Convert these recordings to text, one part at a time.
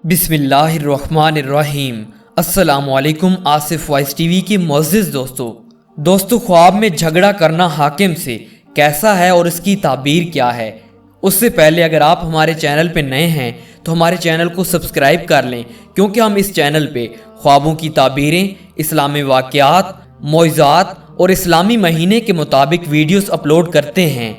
बिस्मिल्लाहिर्रहमानिर्रहीम। अस्सलाम वालेकुम। आसिफ वॉइस टीवी के मुअज़्ज़िज़ दोस्तों ख्वाब में झगड़ा करना हाकिम से कैसा है और इसकी ताबीर क्या है। उससे पहले अगर आप हमारे चैनल पे नए हैं तो हमारे चैनल को सब्सक्राइब कर लें, क्योंकि हम इस चैनल पे ख्वाबों की ताबीरें, इस्लामी वाक़यात, मौइज़ात और इस्लामी महीने के मुताबिक वीडियोस अपलोड करते हैं।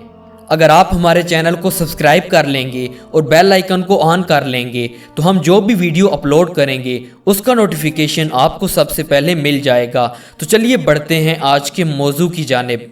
अगर आप हमारे चैनल को सब्सक्राइब कर लेंगे और बेल आइकन को ऑन कर लेंगे तो हम जो भी वीडियो अपलोड करेंगे उसका नोटिफिकेशन आपको सबसे पहले मिल जाएगा। तो चलिए बढ़ते हैं आज के मौजू की जानिब।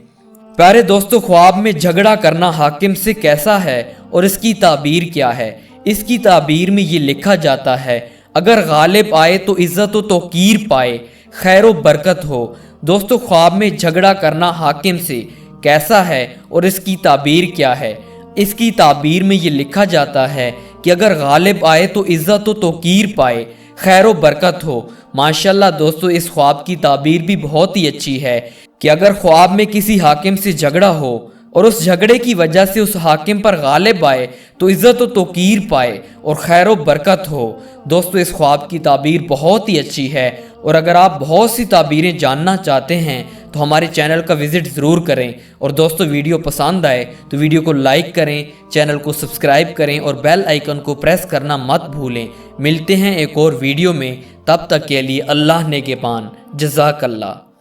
प्यारे दोस्तों, ख्वाब में झगड़ा करना हाकिम से कैसा है और इसकी ताबीर क्या है। इसकी ताबीर में ये लिखा जाता है, अगर गालिब आए तो इज़्ज़त व तौकीर पाए, खैर व बरकत हो। दोस्तों, ख्वाब में झगड़ा करना हाकिम से कैसा है और इसकी ताबीर क्या है। इसकी ताबीर में ये लिखा जाता है कि अगर गालिब आए तो इज़्ज़त व तौकीर पाए, खैर व बरकत हो। माशाल्लाह दोस्तों, इस ख्वाब की ताबीर भी बहुत ही अच्छी है कि अगर ख्वाब में किसी हाकिम से झगड़ा हो और उस झगड़े की वजह से उस हाकिम पर गालिब आए तो इज़्ज़त व तौकीर पाए और खैर व बरकत हो। दोस्तों, इस ख्वाब की ताबीर बहुत ही अच्छी है और अगर आप बहुत सी ताबीरें जानना चाहते हैं तो हमारे चैनल का विज़िट ज़रूर करें। और दोस्तों, वीडियो पसंद आए तो वीडियो को लाइक करें, चैनल को सब्सक्राइब करें और बेल आइकन को प्रेस करना मत भूलें। मिलते हैं एक और वीडियो में, तब तक के लिए अल्लाह नेगेबान। जज़ाकल्लाह।